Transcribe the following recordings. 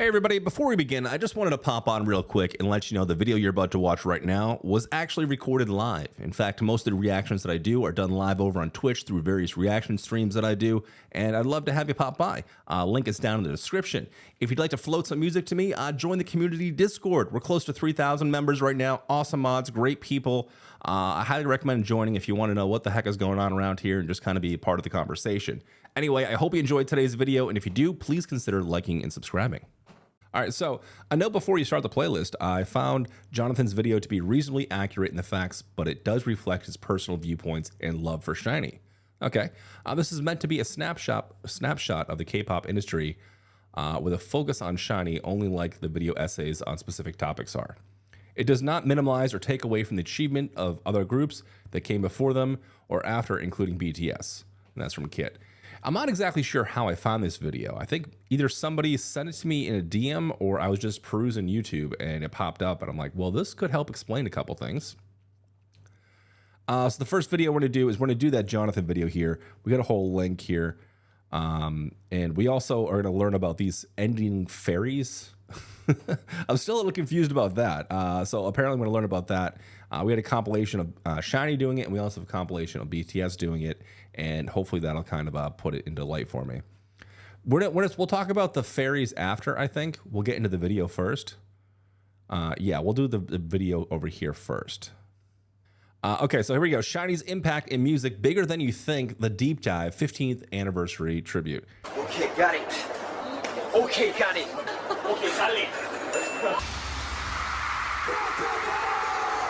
Hey everybody, before we begin, I just wanted to pop on real quick and let you know the video you're about to watch right now was actually recorded live. In fact, most of the reactions that I do are done live over on Twitch through various reaction streams that I do, and I'd love to have you pop by. Link is down in the description. If you'd like to float some music to me, join the community Discord. We're close to 3,000 members right now. Awesome mods, great people. I highly recommend joining if you want to know what the heck is going on around here and just kind of be a part of the conversation. Anyway, I hope you enjoyed today's video, and if you do, please consider liking and subscribing. All right, so a note before you start the playlist, I found Jonathan's video to be reasonably accurate in the facts, but it does reflect his personal viewpoints and love for SHINee. Okay, this is meant to be a snapshot of the K-pop industry with a focus on SHINee, only like the video essays on specific topics are. It does not minimize or take away from the achievement of other groups that came before them or after, including BTS. And that's from Kit. I'm not exactly sure how I found this video. I think either somebody sent it to me in a DM or I was just perusing YouTube and it popped up and I'm like, well, this could help explain a couple things. So the first video we're going to do is we're going to do that Jonathan video here. We got a whole link here. And we also are going to learn about these ending fairies. I'm still a little confused about that. So apparently I'm going to learn about that. We had a compilation of SHINee doing it, and we also have a compilation of BTS doing it, and hopefully that'll kind of put it into light for me. We'll talk about the fairies after, I think. We'll get into the video first. Yeah, we'll do the video over here first. Okay, so here we go. SHINee's impact in music bigger than you think. The deep dive 15th anniversary tribute. Okay, got it. Okay, got it. Okay, got it.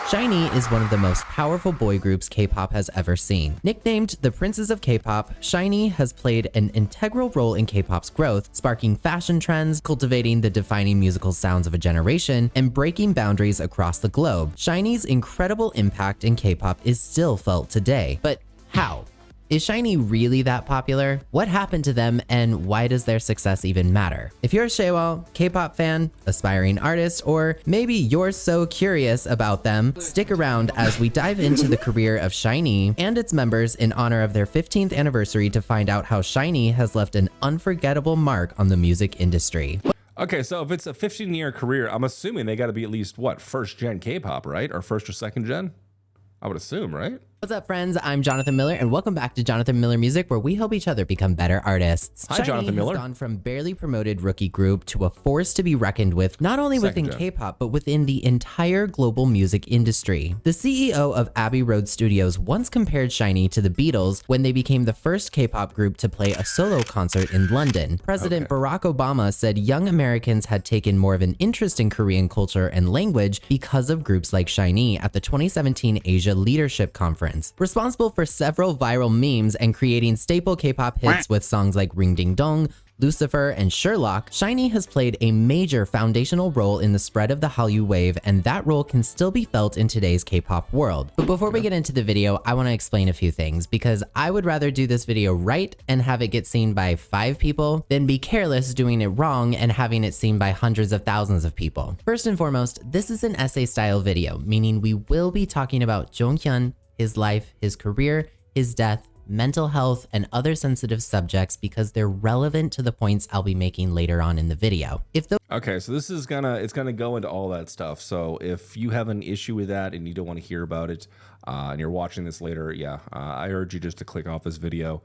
SHINee is one of the most powerful boy groups K-pop has ever seen. Nicknamed the Princes of K-pop, SHINee has played an integral role in K-pop's growth, sparking fashion trends, cultivating the defining musical sounds of a generation, and breaking boundaries across the globe. SHINee's incredible impact in K-pop is still felt today. But how? Is SHINee really that popular? What happened to them, and why does their success even matter? If you're a Shaewol, K-pop fan, aspiring artist, or maybe you're so curious about them, stick around as we dive into the career of SHINee and its members in honor of their 15th anniversary to find out how SHINee has left an unforgettable mark on the music industry. Okay, so if it's a 15-year career, I'm assuming they got to be at least, what, first-gen K-pop, right? Or first or second-gen? I would assume, right? What's up, friends? I'm Jonathan Miller, and welcome back to Jonathan Miller Music, where we help each other become better artists. Hi, Jonathan Miller. Has gone from barely promoted rookie group to a force to be reckoned with, not only within K-pop, but within the entire global music industry. The CEO of Abbey Road Studios once compared SHINee to the Beatles when they became the first K-pop group to play a solo concert in London. President Barack Obama said young Americans had taken more of an interest in Korean culture and language because of groups like SHINee at the 2017 Asia Leadership Conference. Responsible for several viral memes and creating staple K-pop hits with songs like Ring Ding Dong, Lucifer, and Sherlock, SHINee has played a major foundational role in the spread of the Hallyu wave, and that role can still be felt in today's K-pop world. But before we get into the video, I want to explain a few things, because I would rather do this video right and have it get seen by 5 people than be careless doing it wrong and having it seen by hundreds of thousands of people. First and foremost, this is an essay-style video, meaning we will be talking about Jonghyun, his life, his career, his death, mental health, and other sensitive subjects because they're relevant to the points I'll be making later on in the video. Okay, so this is it's gonna go into all that stuff. So if you have an issue with that and you don't want to hear about it, and you're watching this later, yeah, I urge you just to click off this video.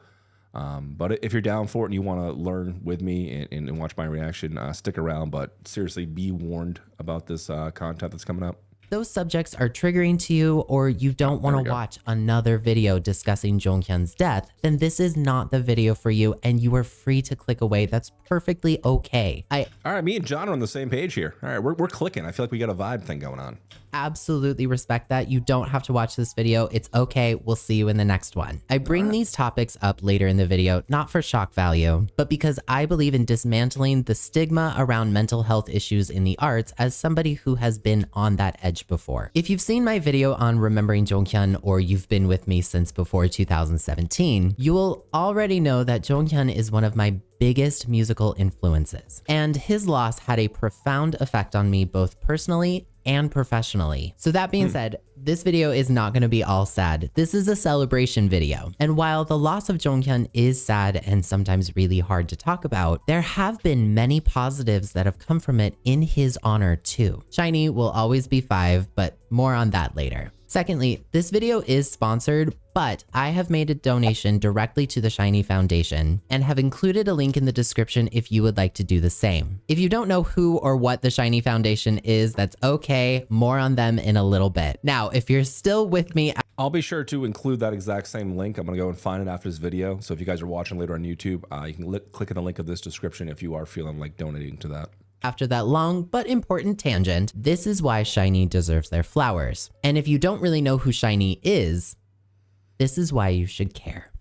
But if you're down for it and you want to learn with me and watch my reaction, stick around. But seriously, be warned about this content that's coming up. Those subjects are triggering to you, or you don't want to watch another video discussing Jonghyun's death, then this is not the video for you, and you are free to click away. That's perfectly okay. All right, me and John are on the same page here. All right, we're clicking. I feel like we got a vibe thing going on. Absolutely respect that. You don't have to watch this video. It's okay. We'll see you in the next one. I bring these topics up later in the video, not for shock value, but because I believe in dismantling the stigma around mental health issues in the arts as somebody who has been on that edge before. If you've seen my video on remembering Jonghyun, or you've been with me since before 2017, you will already know that Jonghyun is one of my biggest musical influences, and his loss had a profound effect on me both personally and professionally. So that being said, this video is not going to be all sad. This is a celebration video. And while the loss of Jonghyun is sad and sometimes really hard to talk about, there have been many positives that have come from it in his honor too. SHINee will always be 5, but more on that later. Secondly, this video is sponsored, but I have made a donation directly to the SHINee Foundation and have included a link in the description if you would like to do the same. If you don't know who or what the SHINee Foundation is, that's okay. More on them in a little bit. Now, if you're still with me, I'll be sure to include that exact same link. I'm going to go and find it after this video. So if you guys are watching later on YouTube, you can click on the link of this description if you are feeling like donating to that. After that long but important tangent, this is why SHINee deserves their flowers. And if you don't really know who SHINee is, this is why you should care.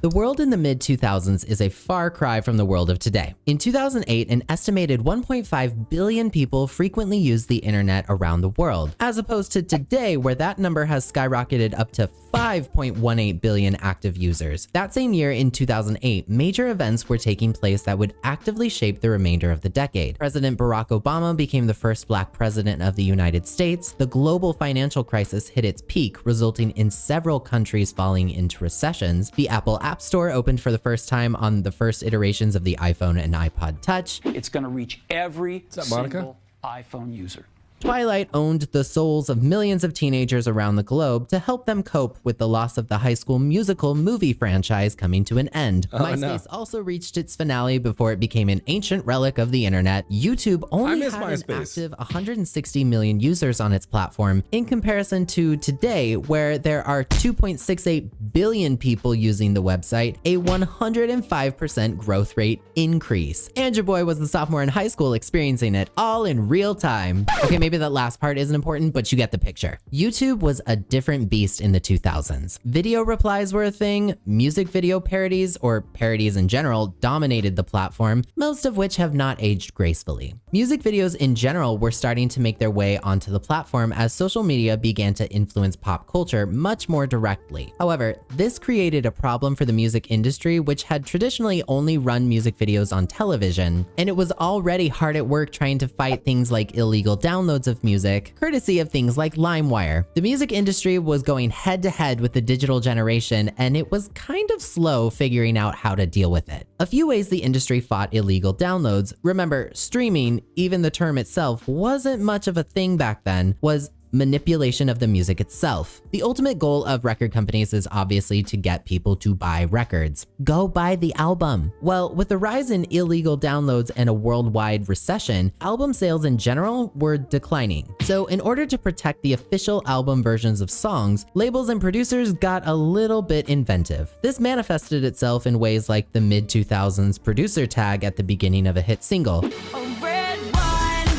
The world in the mid-2000s is a far cry from the world of today. In 2008, an estimated 1.5 billion people frequently used the internet around the world, as opposed to today where that number has skyrocketed up to 5.18 billion active users. That same year in 2008, major events were taking place that would actively shape the remainder of the decade. President Barack Obama became the first Black president of the United States. The global financial crisis hit its peak, resulting in several countries falling into recessions. The Apple App Store opened for the first time on the first iterations of the iPhone and iPod Touch. It's going to reach every single iPhone user. Twilight owned the souls of millions of teenagers around the globe to help them cope with the loss of the High School Musical movie franchise coming to an end. MySpace also reached its finale before it became an ancient relic of the internet. YouTube only had an active 160 million users on its platform in comparison to today, where there are 2.68 billion people using the website, a 105% growth rate increase. And your boy was a sophomore in high school experiencing it all in real time. Okay, maybe that last part isn't important, but you get the picture. YouTube was a different beast in the 2000s. Video replies were a thing, music video parodies, or parodies in general, dominated the platform, most of which have not aged gracefully. Music videos in general were starting to make their way onto the platform as social media began to influence pop culture much more directly. However, this created a problem for the music industry, which had traditionally only run music videos on television, and it was already hard at work trying to fight things like illegal downloads of music, courtesy of things like LimeWire. The music industry was going head to head with the digital generation, and it was kind of slow figuring out how to deal with it. A few ways the industry fought illegal downloads. Remember, streaming, even the term itself, wasn't much of a thing back then, was manipulation of the music itself. The ultimate goal of record companies is obviously to get people to buy records. Go buy the album. Well, with the rise in illegal downloads and a worldwide recession, album sales in general were declining. So in order to protect the official album versions of songs, labels and producers got a little bit inventive. This manifested itself in ways like the mid-2000s producer tag at the beginning of a hit single,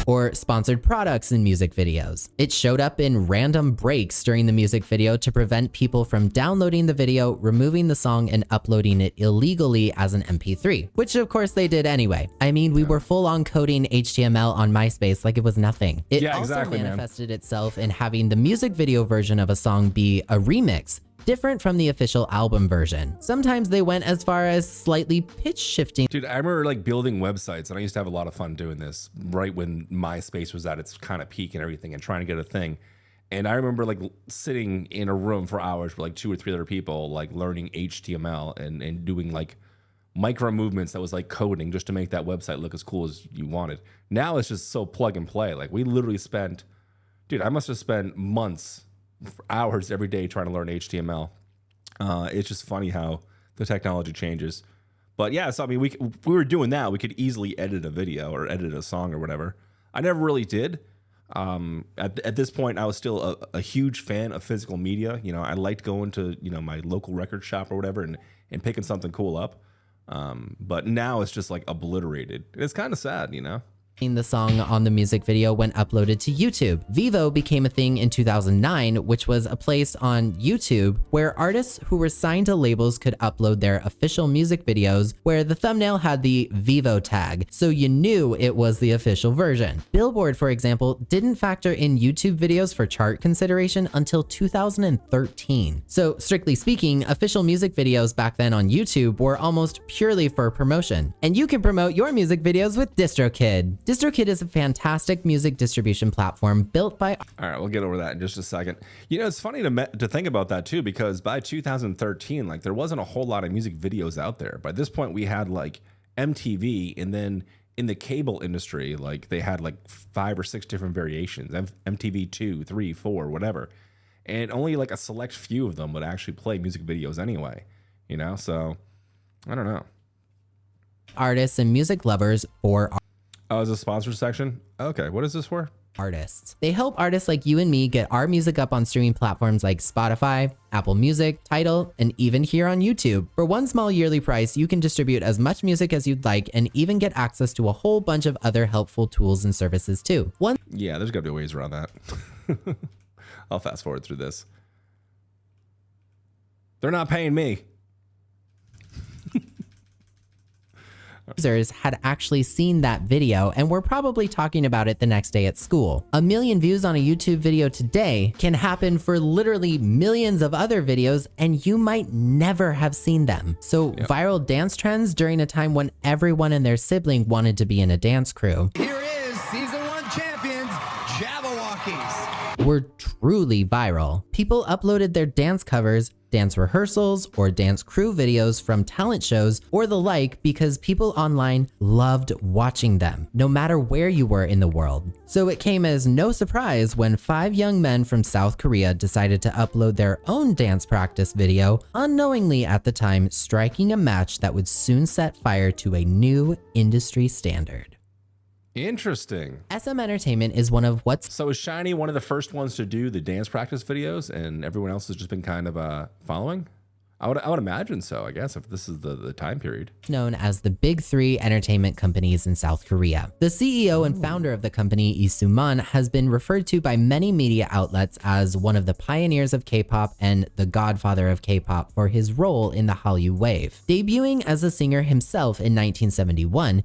or sponsored products in music videos. It showed up in random breaks during the music video to prevent people from downloading the video, removing the song, and uploading it illegally as an MP3, which of course they did anyway. I mean, we were full on coding HTML on MySpace like it was nothing. It also manifested itself in having the music video version of a song be a remix, different from the official album version. Sometimes they went as far as slightly pitch shifting. Dude, I remember like building websites, and I used to have a lot of fun doing this right when MySpace was at its kind of peak and everything, and trying to get a thing. And I remember like sitting in a room for hours with like 2 or 3 other people, like learning HTML and doing like micro movements that was like coding just to make that website look as cool as you wanted. Now it's just so plug and play. Like we literally spent, dude, I must have spent months, for hours every day trying to learn HTML. It's just funny how the technology changes. But yeah, so I mean, if we were doing that, we could easily edit a video or edit a song or whatever. I never really did. At this point, I was still a huge fan of physical media. You know, I liked going to, you know, my local record shop or whatever and picking something cool up. But now it's just like obliterated. It's kind of sad, you know? The song on the music video when uploaded to YouTube. Vivo became a thing in 2009, which was a place on YouTube where artists who were signed to labels could upload their official music videos where the thumbnail had the Vivo tag, so you knew it was the official version. Billboard, for example, didn't factor in YouTube videos for chart consideration until 2013. So strictly speaking, official music videos back then on YouTube were almost purely for promotion. And you can promote your music videos with DistroKid. DistroKid is a fantastic music distribution platform built by... All right, we'll get over that in just a second. You know, it's funny to think about that too, because by 2013, like there wasn't a whole lot of music videos out there. By this point, we had like MTV, and then in the cable industry, like they had like 5 or 6 different variations, MTV 2, 3, 4, whatever. And only like a select few of them would actually play music videos anyway, you know? So I don't know. Artists and music lovers for... Oh, is a sponsor section? Okay, what is this for? Artists. They help artists like you and me get our music up on streaming platforms like Spotify, Apple Music, Tidal, and even here on YouTube. For one small yearly price, you can distribute as much music as you'd like and even get access to a whole bunch of other helpful tools and services too. Yeah, there's gotta be ways around that. I'll fast forward through this. They're not paying me. Users had actually seen that video and were probably talking about it the next day at school. 1 million views on a YouTube video today can happen for literally millions of other videos, and you might never have seen them. So viral dance trends during a time when everyone and their sibling wanted to be in a dance crew. Here is season 1 champions, Jabberwockies. Were truly viral. People uploaded their dance covers, dance rehearsals, or dance crew videos from talent shows or the like because people online loved watching them, no matter where you were in the world. So it came as no surprise when 5 young men from South Korea decided to upload their own dance practice video, unknowingly at the time striking a match that would soon set fire to a new industry standard. Interesting. SM Entertainment is one of what's... So is SHINee one of the first ones to do the dance practice videos, and everyone else has just been kind of following? I would imagine so, I guess, if this is the time period. Known as the Big 3 entertainment companies in South Korea. The CEO and founder of the company, Lee Soo-man, has been referred to by many media outlets as one of the pioneers of K-pop and the godfather of K-pop for his role in the Hallyu wave. Debuting as a singer himself in 1971,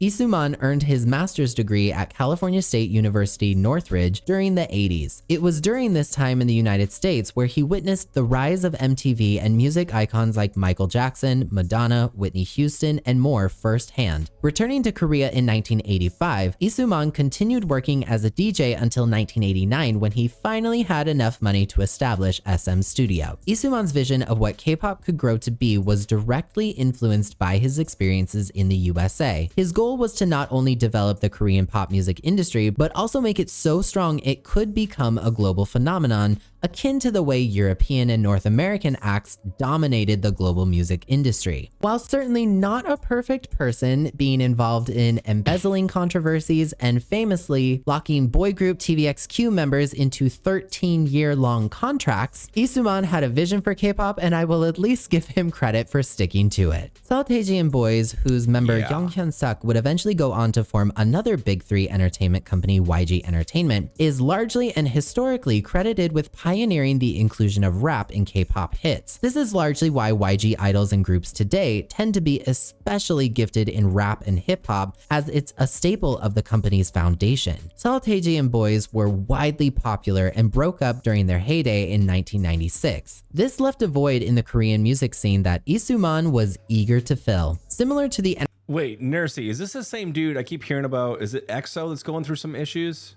Lee Soo-man earned his master's degree at California State University, Northridge during the 80s. It was during this time in the United States where he witnessed the rise of MTV and music icons like Michael Jackson, Madonna, Whitney Houston, and more firsthand. Returning to Korea in 1985, Lee Soo-man continued working as a DJ until 1989 when he finally had enough money to establish SM Studio. Lee Soo-man's vision of what K-pop could grow to be was directly influenced by his experiences in the USA. His goal was to not only develop the Korean pop music industry, but also make it so strong it could become a global phenomenon, akin to the way European and North American acts dominated the global music industry. While certainly not a perfect person, being involved in embezzling controversies and famously locking boy group TVXQ members into 13-year-long contracts, Lee Soo-man had a vision for K-pop, and I will at least give him credit for sticking to it. Seoul Boys, whose member Young Hyun-suk would eventually go on to form another Big 3 entertainment company, YG Entertainment, is largely and historically credited with pioneering the inclusion of rap in K-pop hits. This is largely why YG idols and groups today tend to be especially gifted in rap and hip-hop, as it's a staple of the company's foundation. Seoul Boys were widely popular and broke up during their heyday in 1996. This left a void in the Korean music scene that Lee Soo-man was eager to fill. Similar to the... Wait, Nercy, is this the same dude I keep hearing about? Is it EXO that's going through some issues?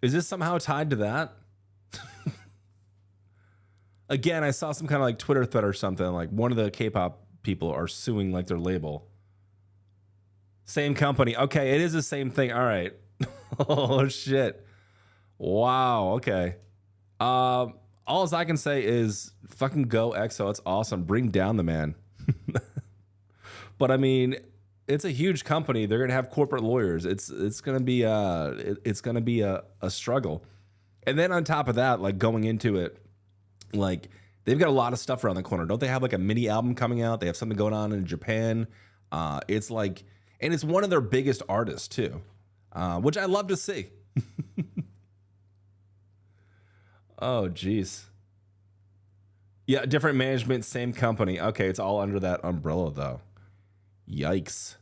Is this somehow tied to that? Again, I saw some kind of like Twitter thread or something, like one of the K-pop people are suing like their label. Same company. Okay, it is the same thing. All right. Oh, shit. Wow, okay. All I can say is fucking go EXO. It's awesome. Bring down the man. But I mean, it's a huge company. They're gonna have corporate lawyers. It's gonna be a struggle. And then on top of that, like going into it, like they've got a lot of stuff around the corner. Don't they have like a mini album coming out? They have something going on in Japan. It's like, and it's one of their biggest artists too, which I love to see. Oh, geez. Yeah, different management, same company. Okay, it's all under that umbrella though. Yikes.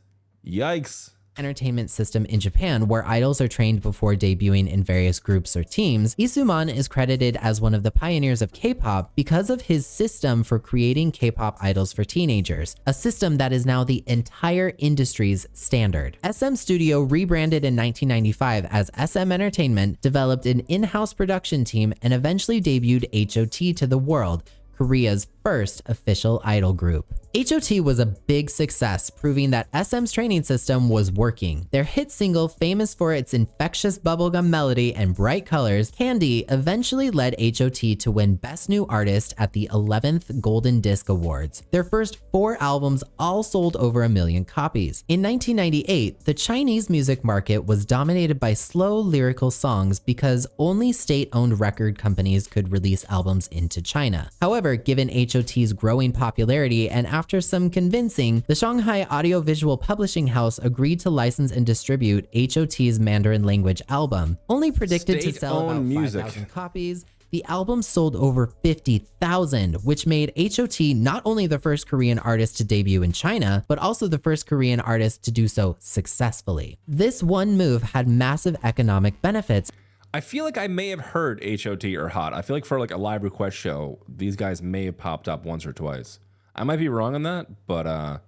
Yikes. entertainment system in Japan where idols are trained before debuting in various groups or teams, Lee Soo-man is credited as one of the pioneers of K-pop because of his system for creating K-pop idols for teenagers, a system that is now the entire industry's standard. SM Studio, rebranded in 1995 as SM Entertainment, developed an in-house production team and eventually debuted HOT to the world, Korea's first official idol group. HOT was a big success, proving that SM's training system was working. Their hit single, famous for its infectious bubblegum melody and bright colors, Candy, eventually led HOT to win Best New Artist at the 11th Golden Disc Awards. Their first 4 albums all sold over 1 million copies. In 1998, the Chinese music market was dominated by slow lyrical songs because only state-owned record companies could release albums into China. However, given HOT's growing popularity and after some convincing, the Shanghai Audiovisual Publishing House agreed to license and distribute HOT's Mandarin language album. Only predicted to sell about 5,000 copies, the album sold over 50,000, which made HOT not only the first Korean artist to debut in China, but also the first Korean artist to do so successfully. This one move had massive economic benefits. I feel like I may have heard HOT or Hot. I feel like for like a live request show, these guys may have popped up once or twice. I might be wrong on that, but I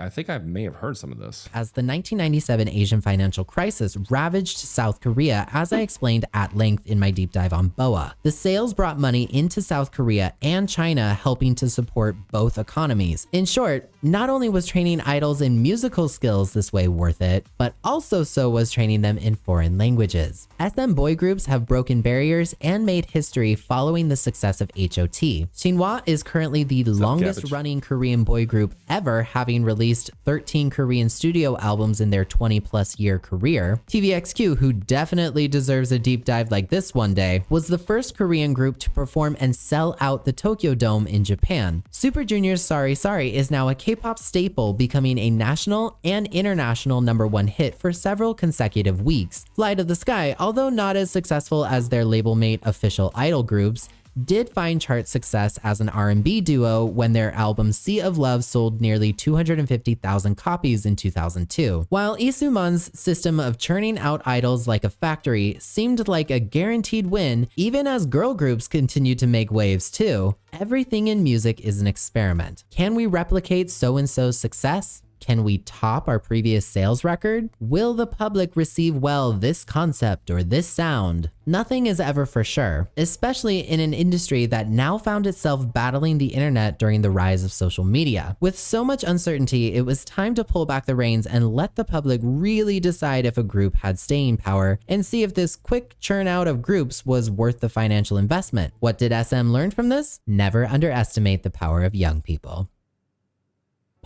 think I may have heard some of this. As the 1997 Asian financial crisis ravaged South Korea, as I explained at length in my deep dive on BoA, the sales brought money into South Korea and China, helping to support both economies. In short, not only was training idols in musical skills this way worth it, but also so was training them in foreign languages. SM boy groups have broken barriers and made history following the success of HOT. SHINee is currently the longest running Korean boy group ever, having released 13 Korean studio albums in their 20+ year career. TVXQ, who definitely deserves a deep dive like this one day, was the first Korean group to perform and sell out the Tokyo Dome in Japan. Super Junior's Sorry Sorry is now a K-pop staple, becoming a national and international #1 hit for several consecutive weeks. Fly to the Sky, although not as successful as their label mate official idol groups, did find chart success as an R&B duo when their album Sea of Love sold nearly 250,000 copies in 2002. While Lee Soo-man's system of churning out idols like a factory seemed like a guaranteed win, even as girl groups continued to make waves too, everything in music is an experiment. Can we replicate so-and-so's success? Can we top our previous sales record? Will the public receive well this concept or this sound? Nothing is ever for sure, especially in an industry that now found itself battling the internet during the rise of social media. With so much uncertainty, it was time to pull back the reins and let the public really decide if a group had staying power and see if this quick churn out of groups was worth the financial investment. What did SM learn from this? Never underestimate the power of young people.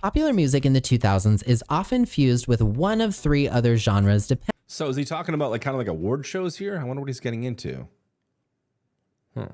Popular music in the 2000s is often fused with one of 3 other genres depending. So is he talking about like kind of like award shows here? I wonder what he's getting into. Huh.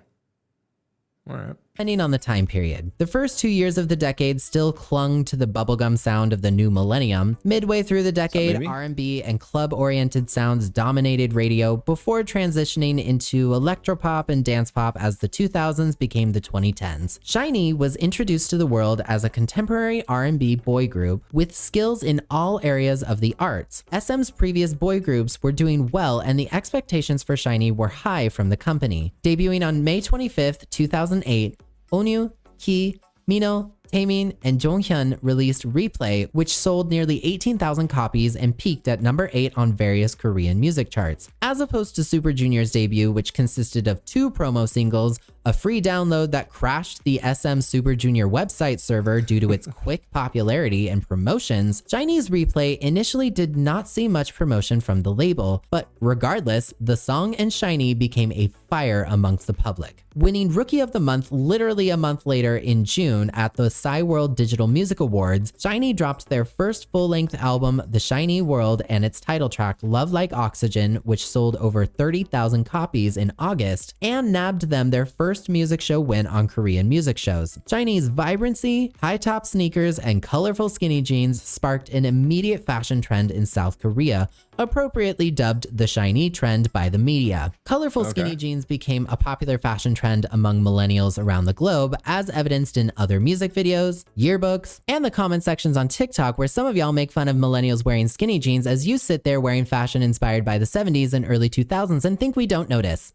All right. Depending on the time period. The first 2 years of the decade still clung to the bubblegum sound of the new millennium. Midway through the decade, R&B and club-oriented sounds dominated radio before transitioning into electropop and dance pop as the 2000s became the 2010s. SHINee was introduced to the world as a contemporary R&B boy group with skills in all areas of the arts. SM's previous boy groups were doing well, and the expectations for SHINee were high from the company. Debuting on May 25th, 2008, Onyu, Ki, Mino, Taemin, and Jonghyun released Replay, which sold nearly 18,000 copies and peaked at #8 on various Korean music charts. As opposed to Super Junior's debut, which consisted of 2 promo singles, a free download that crashed the SM Super Junior website server due to its quick popularity and promotions, SHINee's Replay initially did not see much promotion from the label, but regardless, the song and SHINee became a fire amongst the public. Winning Rookie of the Month literally a month later in June at the World Digital Music Awards, SHINee dropped their first full-length album, The SHINee World, and its title track, Love Like Oxygen, which sold over 30,000 copies in August, and nabbed them their first first music show win on Korean music shows. SHINee's vibrancy, high-top sneakers, and colorful skinny jeans sparked an immediate fashion trend in South Korea, appropriately dubbed the SHINee trend by the media. Colorful skinny jeans became a popular fashion trend among millennials around the globe, as evidenced in other music videos, yearbooks, and the comment sections on TikTok, where some of y'all make fun of millennials wearing skinny jeans as you sit there wearing fashion inspired by the 70s and early 2000s and think we don't notice.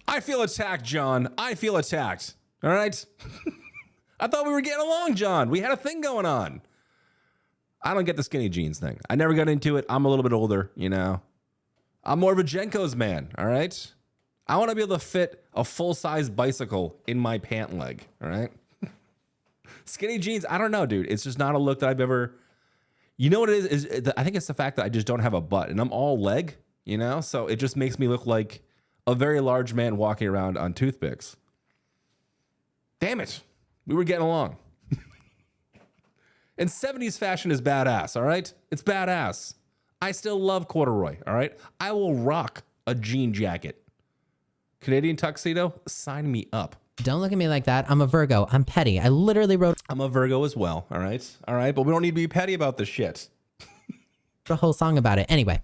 I feel attacked, John. I feel attacked. All right? I thought we were getting along, John. We had a thing going on. I don't get the skinny jeans thing. I never got into it. I'm a little bit older, you know. I'm more of a Jenko's man, all right? I want to be able to fit a full-size bicycle in my pant leg, all right? Skinny jeans, I don't know, dude. It's just not a look that I've ever... You know what it is? I think it's the fact that I just don't have a butt, and I'm all leg, you know? So it just makes me look like a very large man walking around on toothpicks. Damn it. We were getting along. And 70s fashion is badass, all right? It's badass. I still love corduroy, all right? I will rock a jean jacket. Canadian tuxedo, sign me up. Don't look at me like that. I'm a Virgo. I'm petty. I literally wrote I'm a Virgo as well, all right? All right, but we don't need to be petty about this shit. a whole song about it. Anyway.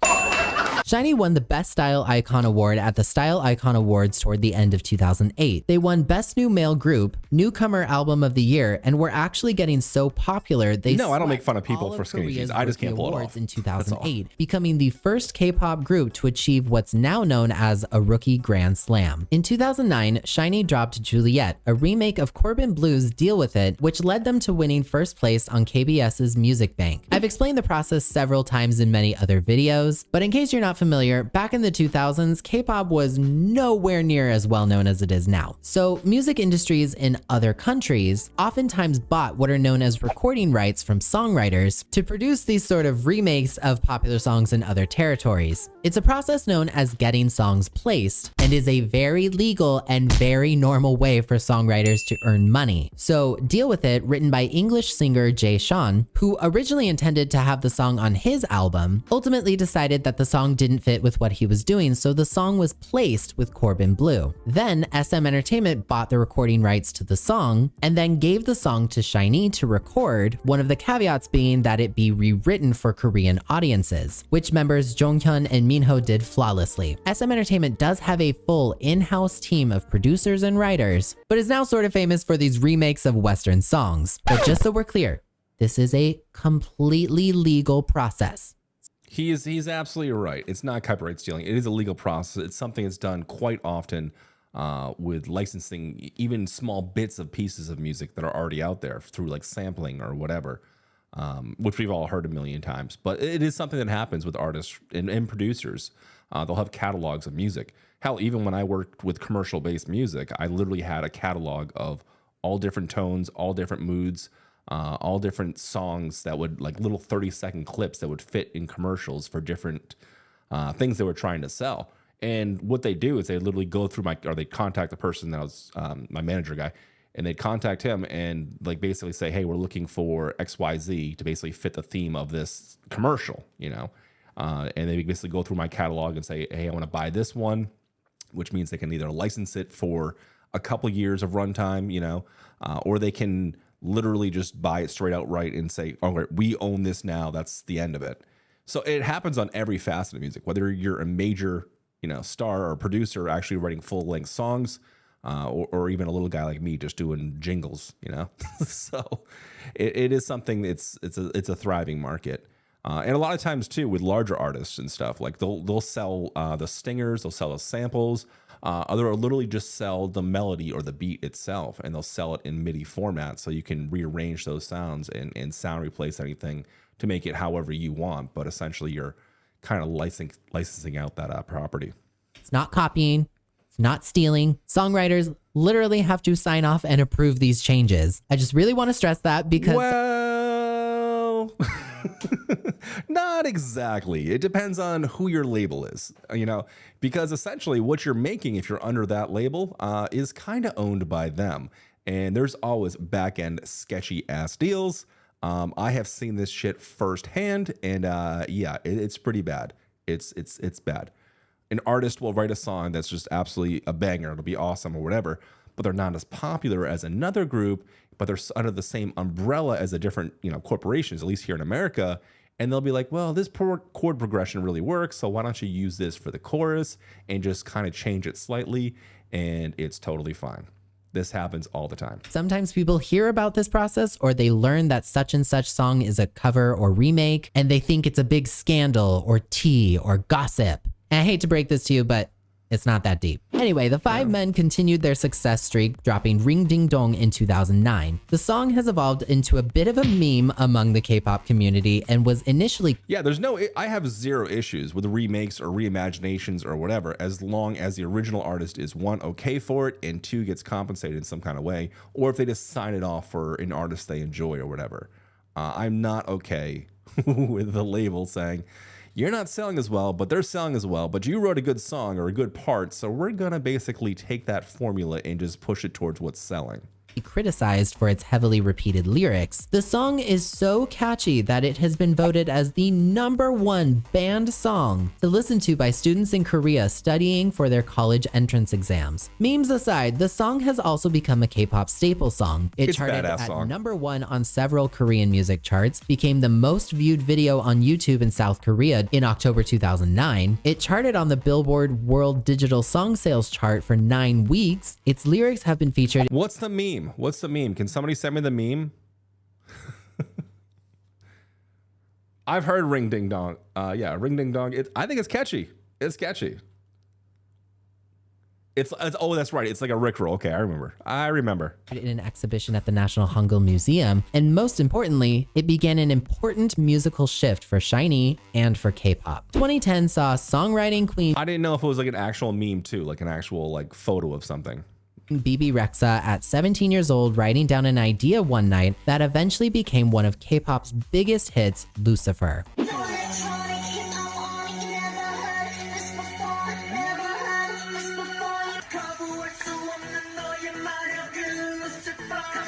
SHINee won the Best Style Icon Award at the Style Icon Awards toward the end of 2008. They won Best New Male Group, Newcomer Album of the Year, and were actually getting so popular they I don't make fun of people for skinny jeans. I just can't pull it off. In 2008, becoming the first K-pop group to achieve what's now known as a Rookie Grand Slam. In 2009, SHINee dropped Juliet, a remake of Corbin Blue's Deal With It, which led them to winning first place on KBS's Music Bank. I've explained the process several times in many other videos, but in case you're not familiar, back in the 2000s, K-pop was nowhere near as well known as it is now. So music industries in other countries oftentimes bought what are known as recording rights from songwriters to produce these sort of remakes of popular songs in other territories. It's a process known as getting songs placed and is a very legal and very normal way for songwriters to earn money. So Deal With It, written by English singer Jay Sean, who originally intended to have the song on his album, ultimately decided that the song didn't fit with what he was doing, so the song was placed with Corbin Bleu. Then SM Entertainment bought the recording rights to the song and then gave the song to SHINee to record, one of the caveats being that it be rewritten for Korean audiences, which members Jonghyun and Minho did flawlessly. SM Entertainment does have a full in-house team of producers and writers, but is now sort of famous for these remakes of Western songs. But just so we're clear, this is a completely legal process. He's absolutely right. It's not copyright stealing. It is a legal process. It's something that's done quite often with licensing even small bits of pieces of music that are already out there through like sampling or whatever, which we've all heard a million times. But it is something that happens with artists and producers. They'll have catalogs of music. Hell, even when I worked with commercial-based music, I literally had a catalog of all different tones, all different moods, all different songs that would like little 30-second clips that would fit in commercials for different things they were trying to sell. And what they do is they literally go through they contact the person that was my manager guy, and they'd contact him and like basically say, hey, we're looking for XYZ to basically fit the theme of this commercial, you know? And they basically go through my catalog and say, hey, I want to buy this one, which means they can either license it for a couple years of runtime, you know, or they can literally just buy it straight outright and say, all right, we own this now. That's the end of it. So it happens on every facet of music, whether you're a major, you know, star or producer actually writing full length songs, or even a little guy like me just doing jingles, you know. So it is something. It's a thriving market. And a lot of times too, with larger artists and stuff, like they'll sell the stingers, they'll sell the samples, they'll literally just sell the melody or the beat itself, and they'll sell it in MIDI format, so you can rearrange those sounds and sound replace anything to make it however you want. But essentially, you're kind of licensing out that property. It's not copying. It's not stealing. Songwriters literally have to sign off and approve these changes. I just really want to stress that because... Well... Not exactly. It depends on who your label is, you know, because essentially what you're making, if you're under that label, is kind of owned by them. And there's always back end sketchy ass deals. I have seen this shit firsthand, and yeah, it's pretty bad. It's bad. An artist will write a song that's just absolutely a banger. It'll be awesome or whatever. but they're not as popular as another group, but they're under the same umbrella as a different, corporations, at least here in America. And they'll be like, well, this chord progression really works, so why don't you use this for the chorus and just kind of change it slightly, and it's totally fine. This happens all the time. Sometimes people hear about this process, or they learn that such and such song is a cover or remake, and they think it's a big scandal or tea or gossip. And I hate to break this to you, but it's not that deep. Anyway, the five men continued their success streak, dropping Ring Ding Dong in 2009. The song has evolved into a bit of a meme among the K-pop community and was initially... Yeah, I have zero issues with remakes or reimaginations or whatever, as long as the original artist is one, okay for it, and two, gets compensated in some kind of way, or if they just sign it off for an artist they enjoy or whatever. I'm not okay with the label saying, you're not selling as well, but they're selling as well, but you wrote a good song or a good part, so we're gonna basically take that formula and just push it towards what's selling. Criticized for its heavily repeated lyrics. The song is so catchy that it has been voted as the #1 banned song to listen to by students in Korea studying for their college entrance exams. Memes aside, the song has also become a K-pop staple song. It charted at #1 on several Korean music charts, became the most viewed video on YouTube in South Korea in October 2009. It charted on the Billboard World Digital Song Sales chart for 9 weeks. Its lyrics have been featured. What's the meme? What's the meme? Can somebody send me the meme? I've heard Ring Ding Dong. Yeah, Ring Ding Dong. I think it's catchy. It's catchy. It's oh, that's right. It's like a Rickroll. Okay, I remember. In an exhibition at the National Hangul Museum, and most importantly, it began an important musical shift for SHINee and for K-pop. 2010 saw songwriting queen. I didn't know if it was like an actual meme too, like an actual like photo of something. BB Rexa at 17 years old writing down an idea one night that eventually became one of K-pop's biggest hits, Lucifer.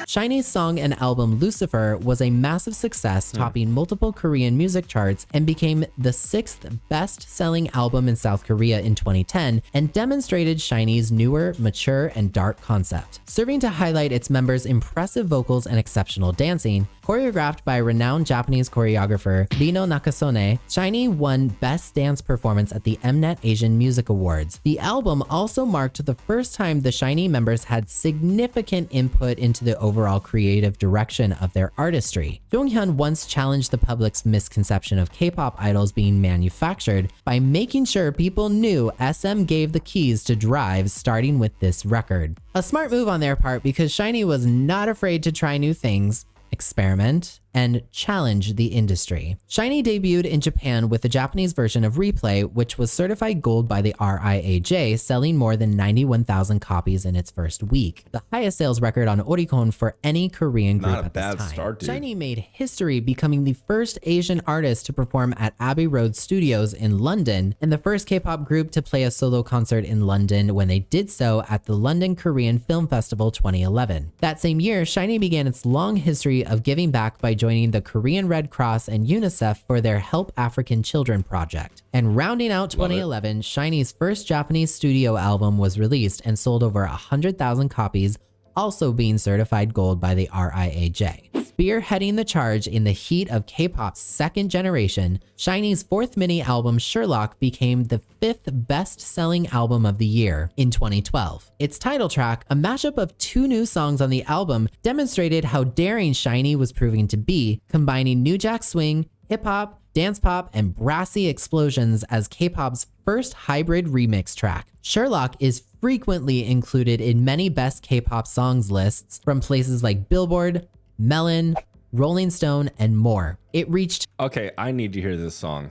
SHINee's song and album Lucifer was a massive success, topping multiple Korean music charts and became the 6th best-selling album in South Korea in 2010 and demonstrated SHINee's newer, mature, and dark concept. Serving to highlight its members' impressive vocals and exceptional dancing, choreographed by renowned Japanese choreographer Rino Nakasone, SHINee won Best Dance Performance at the Mnet Asian Music Awards. The album also marked the first time the SHINee members had significant input into the overall creative direction of their artistry. Jonghyun once challenged the public's misconception of K-pop idols being manufactured by making sure people knew SM gave the keys to drive, starting with this record. A smart move on their part because SHINee was not afraid to try new things, experiment, and challenge the industry. SHINee debuted in Japan with the Japanese version of Replay, which was certified gold by the RIAJ, selling more than 91,000 copies in its first week, the highest sales record on Oricon for any Korean group at this time. Not a bad start, dude. SHINee made history, becoming the first Asian artist to perform at Abbey Road Studios in London, and the first K-pop group to play a solo concert in London when they did so at the London Korean Film Festival 2011. That same year, SHINee began its long history of giving back by joining the Korean Red Cross and UNICEF for their Help African Children project. And rounding out 2011, SHINee's first Japanese studio album was released and sold over 100,000 copies, also being certified gold by the RIAJ. Spearheading the charge in the heat of K-pop's second generation, SHINee's 4th mini album Sherlock became the 5th best-selling album of the year in 2012. Its title track, a mashup of 2 new songs on the album, demonstrated how daring SHINee was proving to be, combining New Jack Swing, hip-hop, dance pop, and brassy explosions as K-pop's first hybrid remix track. Sherlock is frequently included in many best K-pop songs lists from places like Billboard, Melon, Rolling Stone, and more. It reached... Okay, I need to hear this song.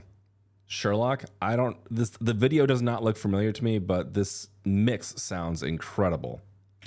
Sherlock, the video does not look familiar to me, but this mix sounds incredible.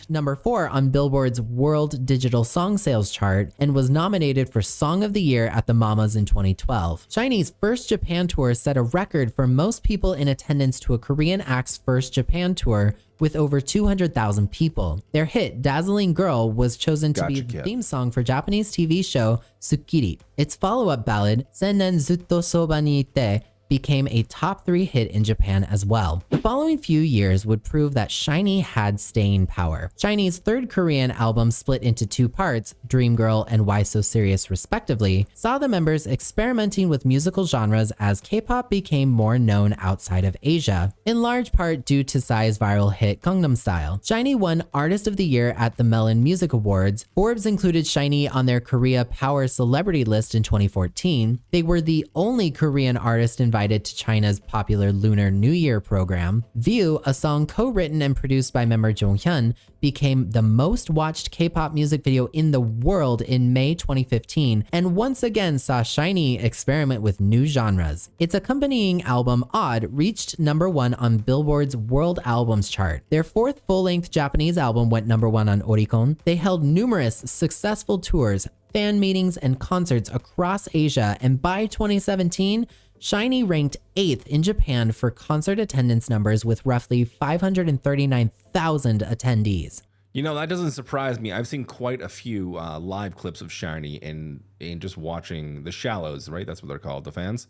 Number 4 on Billboard's World Digital Song Sales chart and was nominated for Song of the Year at the Mamas in 2012. SHINee's first Japan tour set a record for most people in attendance to a Korean act's first Japan tour with over 200,000 people. Their hit, Dazzling Girl, was chosen to be the theme song for Japanese TV show Tsukiri. Its follow-up ballad, Sennen Zutto Soba ni Ite, became a top 3 hit in Japan as well. The following few years would prove that SHINee had staying power. SHINee's third Korean album, split into 2 parts, Dream Girl and Why So Serious respectively, saw the members experimenting with musical genres as K-pop became more known outside of Asia, in large part due to Psy's viral hit Gangnam Style. SHINee won Artist of the Year at the Melon Music Awards. Forbes included SHINee on their Korea Power Celebrity list in 2014. They were the only Korean artist invited to China's popular Lunar New Year program. View, a song co-written and produced by member Jonghyun, became the most watched K-pop music video in the world in May 2015, and once again saw SHINee experiment with new genres. Its accompanying album, Odd, reached #1 on Billboard's World Albums chart. Their 4th full-length Japanese album went #1 on Oricon. They held numerous successful tours, fan meetings, and concerts across Asia, and by 2017, SHINee ranked 8th in Japan for concert attendance numbers with roughly 539,000 attendees. You know, that doesn't surprise me. I've seen quite a few live clips of SHINee in just watching the Shallows, right? That's what they're called, the fans.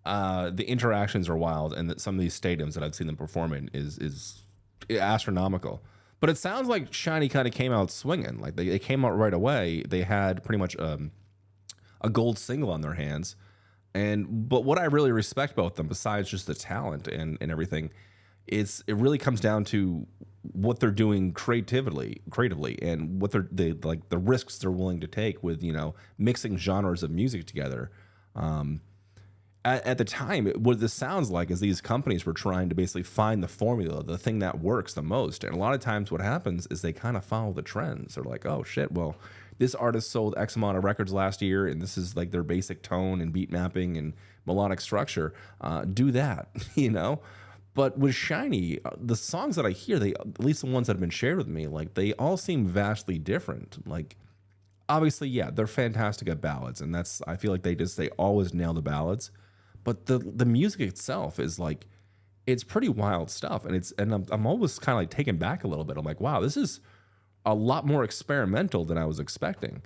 The interactions are wild, and some of these stadiums that I've seen them perform in is astronomical. But it sounds like SHINee kind of came out swinging. Like they came out right away. They had pretty much a gold single on their hands. But what I really respect about them, besides just the talent and everything, is it really comes down to what they're doing creatively, and what the risks they're willing to take with, you know, mixing genres of music together. At the time, what this sounds like is these companies were trying to basically find the formula, the thing that works the most. And a lot of times what happens is they kind of follow the trends. They're like, oh shit, well, this artist sold X amount of records last year, and this is like their basic tone and beat mapping and melodic structure. Do that, you know? But with SHINee, the songs that I hear, at least the ones that have been shared with me, like they all seem vastly different. Like, obviously, yeah, they're fantastic at ballads, and I feel like they always nail the ballads. But the music itself is like, it's pretty wild stuff, and I'm always kind of like taken back a little bit. I'm like, wow, this is a lot more experimental than I was expecting.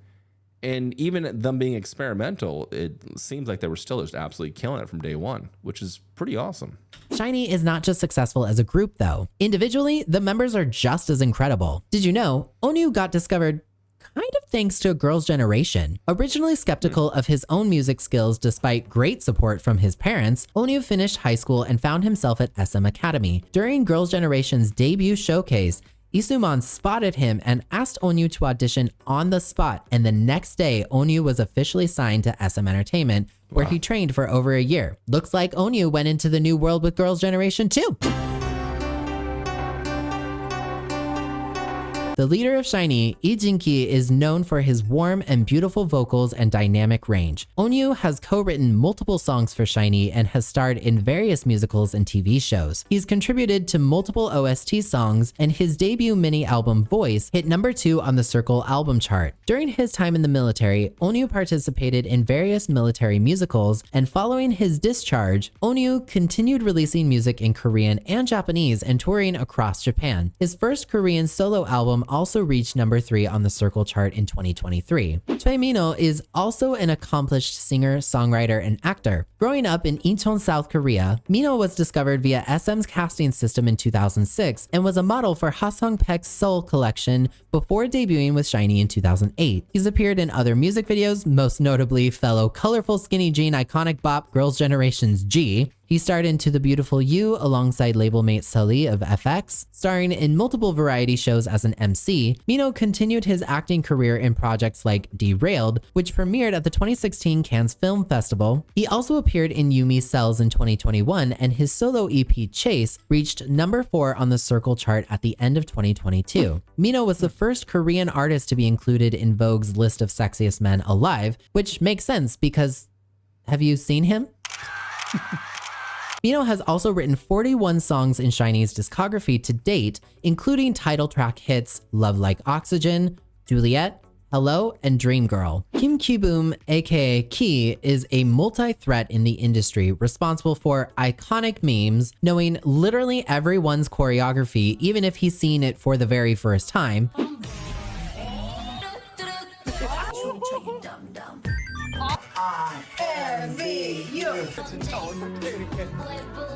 And even them being experimental, it seems like they were still just absolutely killing it from day one, which is pretty awesome. SHINee is not just successful as a group though. Individually, the members are just as incredible. Did you know Onyu got discovered kind of thanks to Girls' Generation? Originally skeptical of his own music skills despite great support from his parents, Onyu finished high school and found himself at SM Academy. During Girls' Generation's debut showcase, Isuman spotted him and asked Onyu to audition on the spot, and the next day, Onyu was officially signed to SM Entertainment, where he trained for over a year. Looks like Onyu went into the new world with Girls' Generation too. The leader of SHINee, Lee Jin-ki, is known for his warm and beautiful vocals and dynamic range. Onyu has co-written multiple songs for SHINee and has starred in various musicals and TV shows. He's contributed to multiple OST songs, and his debut mini-album Voice hit #2 on the Circle album chart. During his time in the military, Onyu participated in various military musicals, and following his discharge, Onyu continued releasing music in Korean and Japanese and touring across Japan. His first Korean solo album also reached #3 on the Circle chart in 2023. Choi Mino is also an accomplished singer, songwriter, and actor. Growing up in Incheon, South Korea, Mino was discovered via SM's casting system in 2006 and was a model for Ha Sung-pek's Soul collection before debuting with SHINee in 2008. He's appeared in other music videos, most notably fellow colorful skinny jean iconic bop Girls' Generation's G. He starred in To the Beautiful You alongside label mate Sully of FX. Starring in multiple variety shows as an MC, Mino continued his acting career in projects like Derailed, which premiered at the 2016 Cannes Film Festival. He also appeared in Yumi Cells in 2021, and his solo EP Chase reached #4 on the Circle chart at the end of 2022. Mino was the first Korean artist to be included in Vogue's list of sexiest men alive, which makes sense because have you seen him? Mino has also written 41 songs in SHINee's discography to date, including title track hits Love Like Oxygen, Juliet, Hello, and Dream Girl. Kim Ki-boom, aka Ki, is a multi-threat in the industry, responsible for iconic memes, knowing literally everyone's choreography, even if he's seen it for the very first time.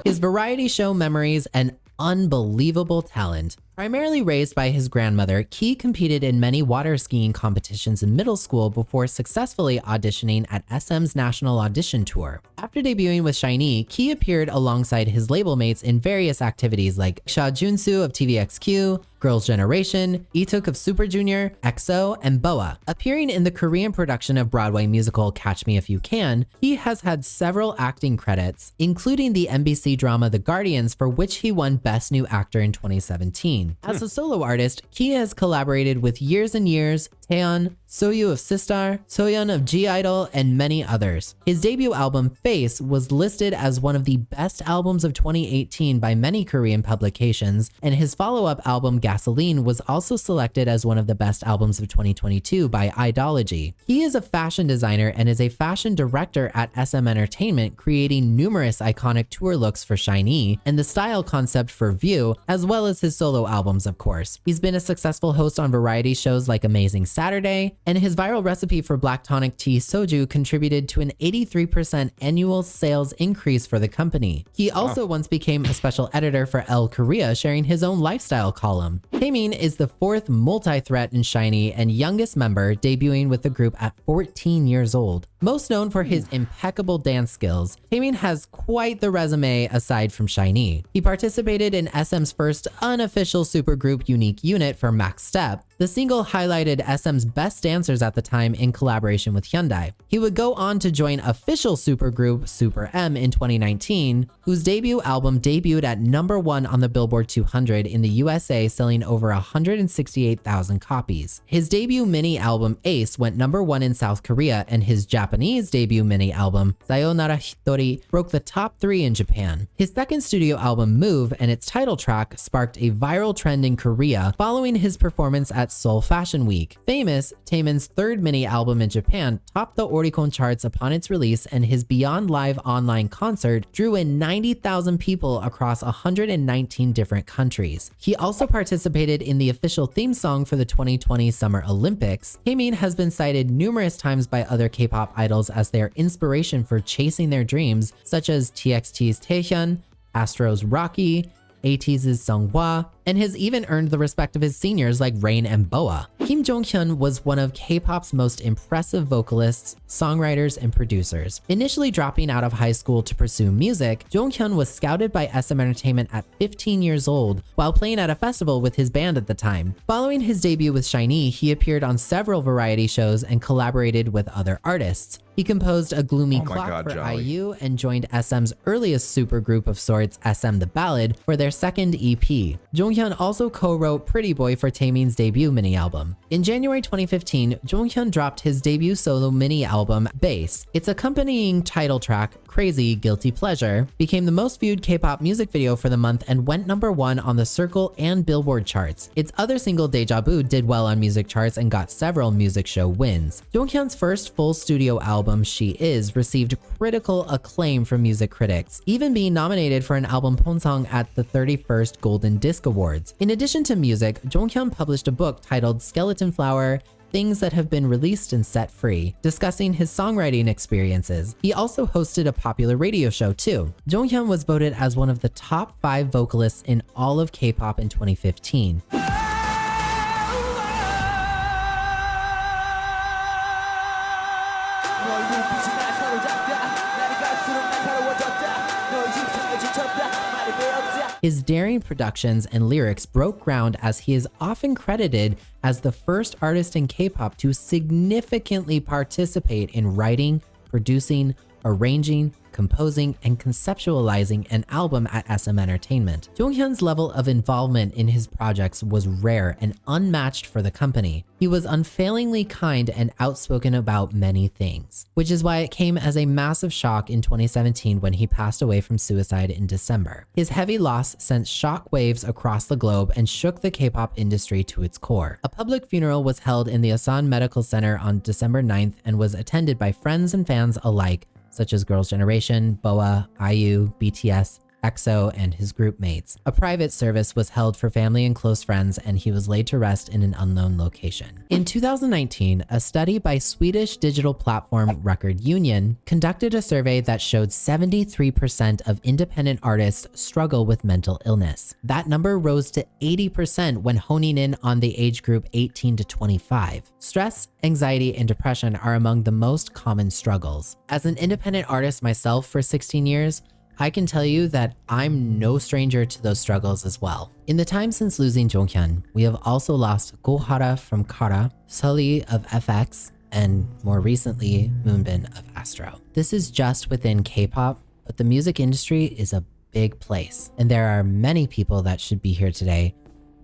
His variety show memories and unbelievable talent. Primarily raised by his grandmother, Key competed in many water skiing competitions in middle school before successfully auditioning at SM's national audition tour. After debuting with SHINee, Key appeared alongside his label mates in various activities like Sha Junsu of TVXQ, Girls' Generation, Ituk of Super Junior, EXO, and BoA. Appearing in the Korean production of Broadway musical Catch Me If You Can, he has had several acting credits, including the NBC drama The Guardians, for which he won Best New Actor in 2017. As a solo artist, Key has collaborated with Years and Years, Taeyeon, Soyu of Sistar, Soyeon of G-Idol, and many others. His debut album, Face, was listed as one of the best albums of 2018 by many Korean publications, and his follow-up album, Gasoline, was also selected as one of the best albums of 2022 by Idology. He is a fashion designer and is a fashion director at SM Entertainment, creating numerous iconic tour looks for SHINee and the style concept for View, as well as his solo albums, of course. He's been a successful host on variety shows like Amazing Saturday, and his viral recipe for black tonic tea soju contributed to an 83% annual sales increase for the company. He also once became a special editor for Elle Korea, sharing his own lifestyle column. Taemin is the fourth multi-threat in SHINee and youngest member, debuting with the group at 14 years old. Most known for his impeccable dance skills, Taemin has quite the resume aside from SHINee. He participated in SM's first unofficial supergroup unique unit for Max Step. The single highlighted SM's best dancers at the time in collaboration with Hyundai. He would go on to join official supergroup Super M in 2019, whose debut album debuted at #1 on the Billboard 200 in the USA, selling over 168,000 copies. His debut mini album Ace went #1 in South Korea, and his Japanese debut mini album Sayonara Hitori broke the top 3 in Japan. His second studio album Move and its title track sparked a viral trend in Korea following his performance at Seoul Fashion Week. Famous, Taemin's third mini album in Japan topped the Oricon charts upon its release, and his Beyond Live online concert drew in 90,000 people across 119 different countries. He also participated in the official theme song for the 2020 Summer Olympics. Taemin has been cited numerous times by other K-pop idols as their inspiration for chasing their dreams, such as TXT's Taehyun, Astro's Rocky, ATEEZ's Seonghwa, and has even earned the respect of his seniors like Rain and BoA. Kim Jong-hyun was one of K-pop's most impressive vocalists, songwriters, and producers. Initially dropping out of high school to pursue music, Jong-hyun was scouted by SM Entertainment at 15 years old while playing at a festival with his band at the time. Following his debut with SHINee, he appeared on several variety shows and collaborated with other artists. He composed a gloomy clock for IU and joined SM's earliest supergroup of sorts, SM The Ballad, for their second EP. Jonghyun also co-wrote Pretty Boy for Taemin's debut mini-album. In January 2015, Jonghyun dropped his debut solo mini-album, Bass. Its accompanying title track, Crazy Guilty Pleasure, became the most viewed K-pop music video for the month and went #1 on the Circle and Billboard charts. Its other single, Deja Vu, did well on music charts and got several music show wins. Jonghyun's first full studio album, She Is, received critical acclaim from music critics, even being nominated for an album Ponsong at the 31st Golden Disc Awards. In addition to music, Jonghyun published a book titled Skeleton Flower: Things That Have Been Released and Set Free, discussing his songwriting experiences. He also hosted a popular radio show too. Jonghyun was voted as one of the top 5 vocalists in all of K-pop in 2015. His daring productions and lyrics broke ground, as he is often credited as the first artist in K-pop to significantly participate in writing, producing, arranging, composing, and conceptualizing an album at SM Entertainment. Jonghyun's level of involvement in his projects was rare and unmatched for the company. He was unfailingly kind and outspoken about many things, which is why it came as a massive shock in 2017 when he passed away from suicide in December. His heavy loss sent shockwaves across the globe and shook the K-pop industry to its core. A public funeral was held in the Asan Medical Center on December 9th and was attended by friends and fans alike, such as Girls' Generation, BoA, IU, BTS, EXO, and his group mates. A private service was held for family and close friends, and he was laid to rest in an unknown location. In 2019, a study by Swedish digital platform Record Union conducted a survey that showed 73% of independent artists struggle with mental illness. That number rose to 80% when honing in on the age group 18 to 25. Stress, anxiety, and depression are among the most common struggles. As an independent artist myself for 16 years, I can tell you that I'm no stranger to those struggles as well. In the time since losing Jonghyun, we have also lost Gohara from Kara, Sully of FX, and more recently, Moonbin of Astro. This is just within K-pop, but the music industry is a big place, and there are many people that should be here today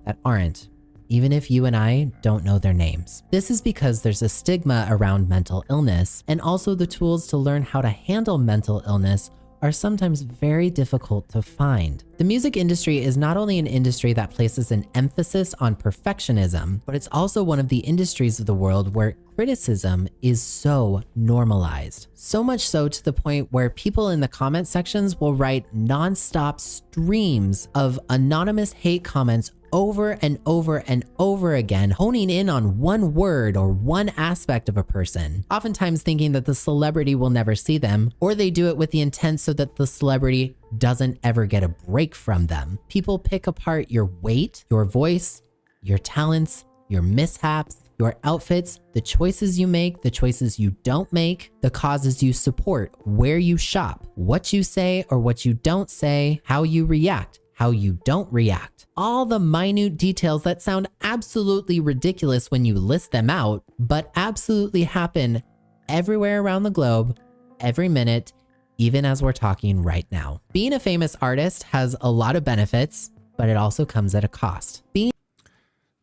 that aren't, even if you and I don't know their names. This is because there's a stigma around mental illness, and also the tools to learn how to handle mental illness are sometimes very difficult to find. The music industry is not only an industry that places an emphasis on perfectionism, but it's also one of the industries of the world where criticism is so normalized. So much so to the point where people in the comment sections will write nonstop streams of anonymous hate comments over and over and over again, honing in on one word or one aspect of a person, oftentimes thinking that the celebrity will never see them, or they do it with the intent so that the celebrity doesn't ever get a break from them. People pick apart your weight, your voice, your talents, your mishaps, your outfits, the choices you make, the choices you don't make, the causes you support, where you shop, what you say or what you don't say, how you react, how you don't react. All the minute details that sound absolutely ridiculous when you list them out, but absolutely happen everywhere around the globe, every minute, even as we're talking right now. Being a famous artist has a lot of benefits, but it also comes at a cost.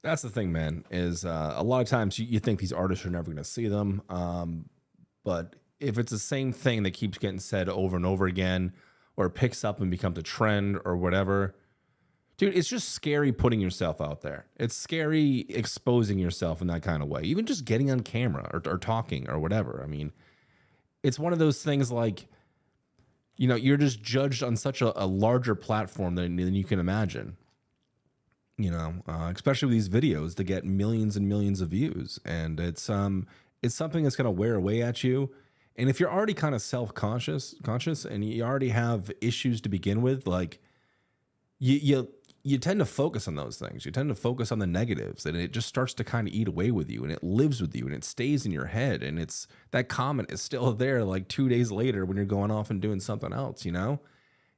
That's the thing, man, is a lot of times you think these artists are never going to see them. But if it's the same thing that keeps getting said over and over again, or picks up and becomes a trend or whatever, dude, it's just scary putting yourself out there. It's scary exposing yourself in that kind of way, even just getting on camera or talking or whatever. I mean, it's one of those things like, you know, you're just judged on such a larger platform than you can imagine, you know, especially with these videos that get millions and millions of views. And it's something that's going to wear away at you. And if you're already kind of conscious and you already have issues to begin with, like you tend to focus on those things. You tend to focus on the negatives, and it just starts to kind of eat away with you, and it lives with you, and it stays in your head. And it's that comment is still there like 2 days later when you're going off and doing something else, you know?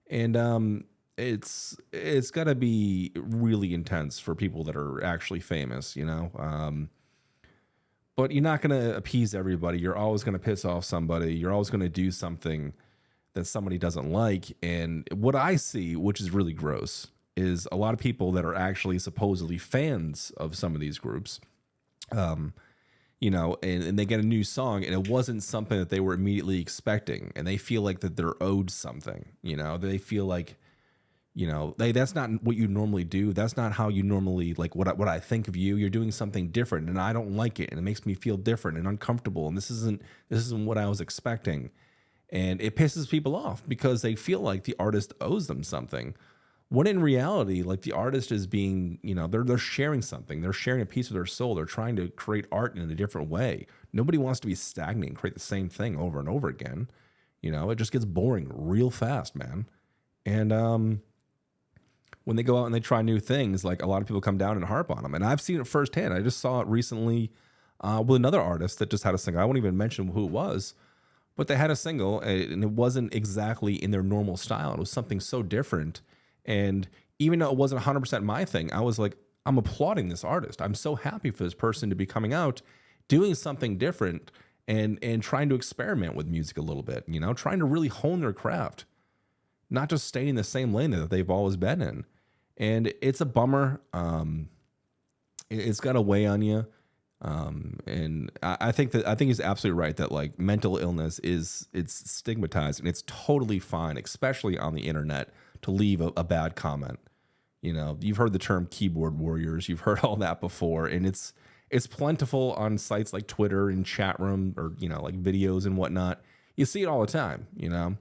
And it's got to be really intense for people that are actually famous, you know? But you're not going to appease everybody. You're always going to piss off somebody. You're always going to do something that somebody doesn't like. And what I see, which is really gross, is a lot of people that are actually supposedly fans of some of these groups, you know, and they get a new song and it wasn't something that they were immediately expecting. And they feel like that they're owed something, you know, they feel like, you know, that's not what you normally do. That's not how you normally, like what I think of you. You're doing something different and I don't like it. And it makes me feel different and uncomfortable. And this isn't what I was expecting. And it pisses people off because they feel like the artist owes them something. When in reality, like the artist is being, you know, they're sharing something. They're sharing a piece of their soul. They're trying to create art in a different way. Nobody wants to be stagnant and create the same thing over and over again. You know, it just gets boring real fast, man. And, when they go out and they try new things, like a lot of people come down and harp on them. And I've seen it firsthand. I just saw it recently with another artist that just had a single. I won't even mention who it was, but they had a single and it wasn't exactly in their normal style. It was something so different. And even though it wasn't 100% my thing, I was like, I'm applauding this artist. I'm so happy for this person to be coming out, doing something different and trying to experiment with music a little bit, you know, trying to really hone their craft, not just staying in the same lane that they've always been in. And it's a bummer. It's got to weigh on you. And I think he's absolutely right that like mental illness it's stigmatized and it's totally fine, especially on the internet, to leave a bad comment. You know, you've heard the term keyboard warriors. You've heard all that before. And it's plentiful on sites like Twitter and chat room or, you know, like videos and whatnot. You see it all the time, you know.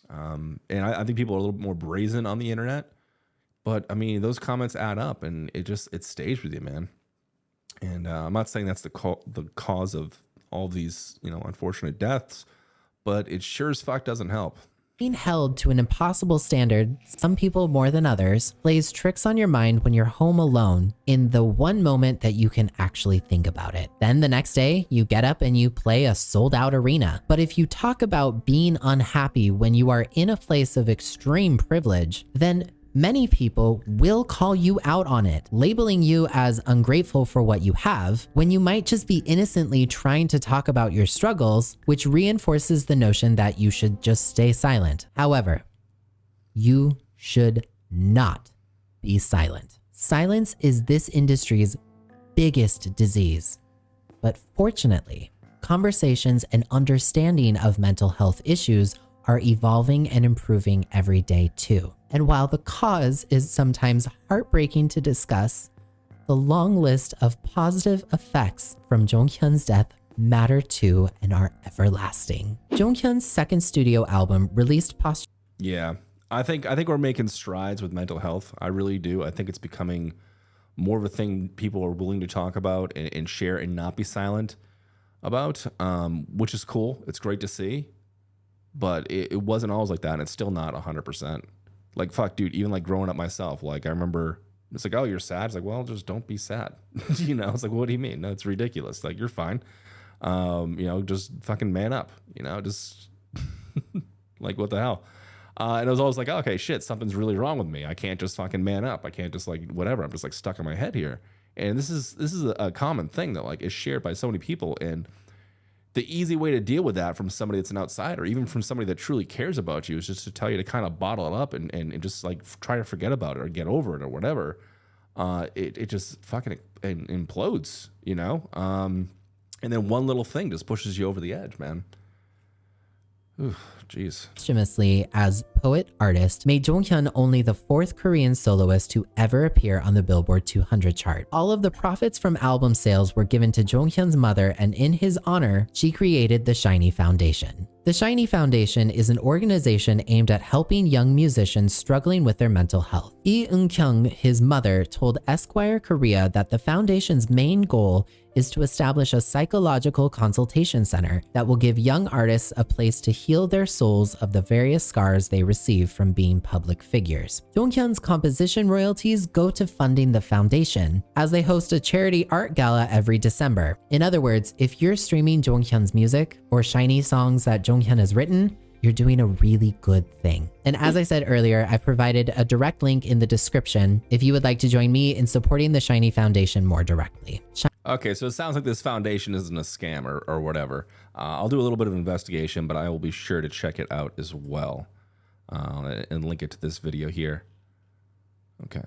And I think people are a little bit more brazen on the internet, but I mean, those comments add up, and it stays with you, man. And I'm not saying that's the cause of all these, unfortunate deaths, but it sure as fuck doesn't help. Being held to an impossible standard, some people more than others, plays tricks on your mind when you're home alone in the one moment that you can actually think about it. Then the next day, you get up and you play a sold-out arena. But if you talk about being unhappy when you are in a place of extreme privilege, then many people will call you out on it, labeling you as ungrateful for what you have, when you might just be innocently trying to talk about your struggles, which reinforces the notion that you should just stay silent. However, you should not be silent. Silence is this industry's biggest disease. But fortunately, conversations and understanding of mental health issues are evolving and improving every day too. And while the cause is sometimes heartbreaking to discuss, the long list of positive effects from Jonghyun's death matter too and are everlasting. Jonghyun's second studio album released Yeah, I think we're making strides with mental health. I really do. I think it's becoming more of a thing people are willing to talk about and share and not be silent about, which is cool. It's great to see. But it wasn't always like that, and it's still not 100%. Like, fuck, dude, even like growing up myself, like I remember it's like, oh, you're sad? It's like, well, just don't be sad. It's like, what do you mean? No, it's ridiculous. Like, you're fine. Just fucking man up, just like, what the hell? And I was always like, oh, okay, shit, something's really wrong with me. I can't just fucking man up. I can't just like, whatever. I'm just like stuck in my head here. And this is a common thing that like is shared by so many people. And the easy way to deal with that from somebody that's an outsider, even from somebody that truly cares about you, is just to tell you to kind of bottle it up and just like try to forget about it or get over it or whatever. It just fucking implodes, and then one little thing just pushes you over the edge, man. Ooh, jeez. Posthumously, as poet-artist, made Jonghyun only the 4th Korean soloist to ever appear on the Billboard 200 chart. All of the profits from album sales were given to Jonghyun's mother, and in his honor, she created the SHINee Foundation. The SHINee Foundation is an organization aimed at helping young musicians struggling with their mental health. Lee Eun-kyung, his mother, told Esquire Korea that the foundation's main goal is to establish a psychological consultation center that will give young artists a place to heal their souls of the various scars they receive from being public figures. Jonghyun's composition royalties go to funding the foundation, as they host a charity art gala every December. In other words, if you're streaming Jonghyun's music or SHINee songs that Jonghyun has written, you're doing a really good thing. And as I said earlier, I've provided a direct link in the description if you would like to join me in supporting the SHINee Foundation more directly. Okay, so it sounds like this foundation isn't a scam or whatever. I'll do a little bit of investigation, but I will be sure to check it out as well and link it to this video here. Okay.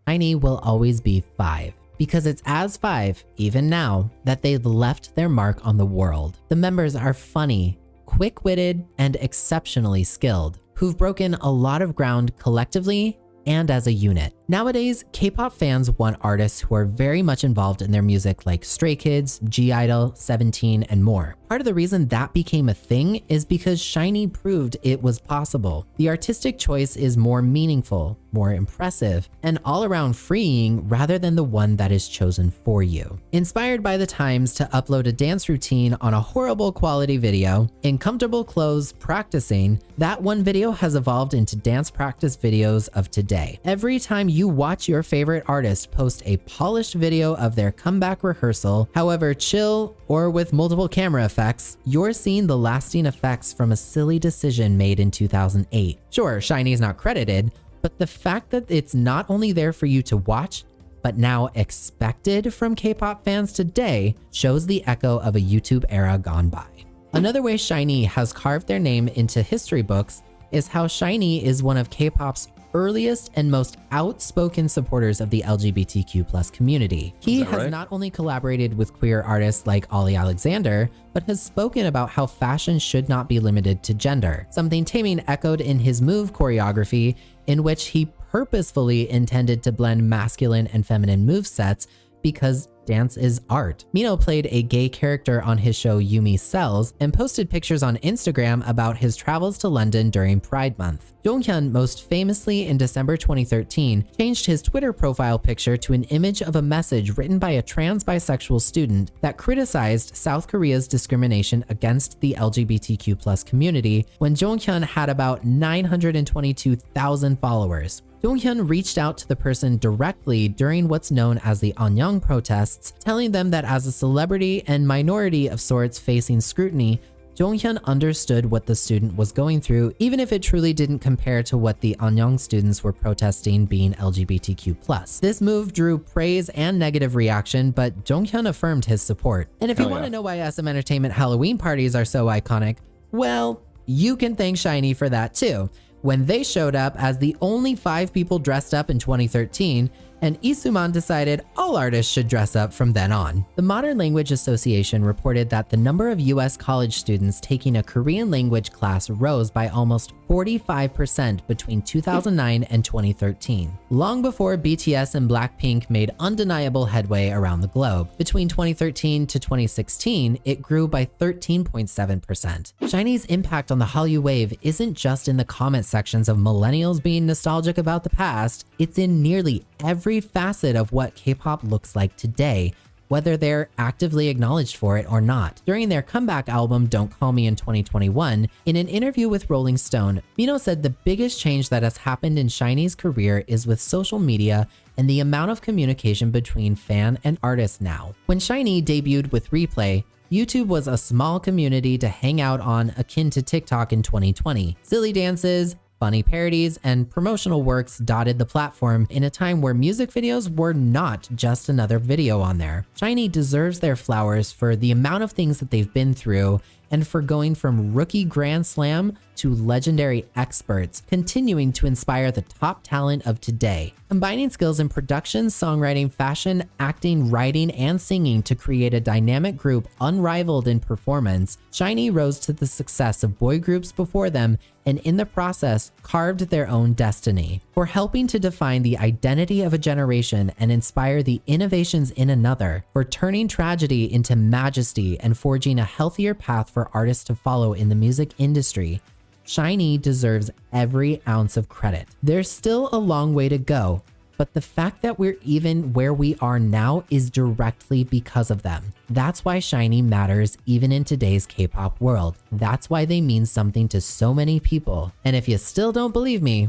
SHINee will always be 5. Because it's as 5, even now, that they've left their mark on the world. The members are funny, quick-witted, and exceptionally skilled, who've broken a lot of ground collectively and as a unit. Nowadays, K-pop fans want artists who are very much involved in their music like Stray Kids, G-Idol, 17, and more. Part of the reason that became a thing is because SHINee proved it was possible. The artistic choice is more meaningful, more impressive, and all around freeing rather than the one that is chosen for you. Inspired by the times to upload a dance routine on a horrible quality video, in comfortable clothes practicing, that one video has evolved into dance practice videos of today. Every time you watch your favorite artist post a polished video of their comeback rehearsal, however chill or with multiple camera effects, you're seeing the lasting effects from a silly decision made in 2008. Sure, SHINee's not credited, but the fact that it's not only there for you to watch, but now expected from K-pop fans today shows the echo of a YouTube era gone by. Another way SHINee has carved their name into history books is how SHINee is one of K-pop's earliest and most outspoken supporters of the LGBTQ+ community. He has not only collaborated with queer artists like Ollie Alexander, but has spoken about how fashion should not be limited to gender, something Taemin echoed in his Move choreography, in which he purposefully intended to blend masculine and feminine movesets because dance is art. Mino played a gay character on his show Yumi Cells and posted pictures on Instagram about his travels to London during Pride Month. Jonghyun most famously in December 2013 changed his Twitter profile picture to an image of a message written by a trans bisexual student that criticized South Korea's discrimination against the LGBTQ+ community when Jonghyun had about 922,000 followers. Jonghyun reached out to the person directly during what's known as the Anyang protests, telling them that as a celebrity and minority of sorts facing scrutiny, Jonghyun understood what the student was going through, even if it truly didn't compare to what the Anyang students were protesting being LGBTQ+. This move drew praise and negative reaction, but Jonghyun affirmed his support. And if you want to know why SM Entertainment Halloween parties are so iconic, well, you can thank SHINee for that too, when they showed up as the only 5 people dressed up in 2013, and Isuman decided all artists should dress up from then on. The Modern Language Association reported that the number of US college students taking a Korean language class rose by almost 45% between 2009 and 2013, long before BTS and Blackpink made undeniable headway around the globe. Between 2013 to 2016, it grew by 13.7%. SHINee's impact on the Hallyu wave isn't just in the comment sections of millennials being nostalgic about the past, it's in nearly every facet of what K-pop looks like today, whether they're actively acknowledged for it or not. During their comeback album Don't Call Me in 2021, in an interview with Rolling Stone, Mino said the biggest change that has happened in SHINee's career is with social media and the amount of communication between fan and artist now. When SHINee debuted with Replay, YouTube was a small community to hang out on akin to TikTok in 2020. Silly dances, funny parodies, and promotional works dotted the platform in a time where music videos were not just another video on there. SHINee deserves their flowers for the amount of things that they've been through and for going from rookie Grand Slam to legendary experts, continuing to inspire the top talent of today. Combining skills in production, songwriting, fashion, acting, writing, and singing to create a dynamic group unrivaled in performance, SHINee rose to the success of boy groups before them and in the process carved their own destiny. For helping to define the identity of a generation and inspire the innovations in another, for turning tragedy into majesty and forging a healthier path for artists to follow in the music industry, SHINee deserves every ounce of credit. There's still a long way to go, but the fact that we're even where we are now is directly because of them. That's why SHINee matters even in today's K-pop world. That's why they mean something to so many people. And if you still don't believe me,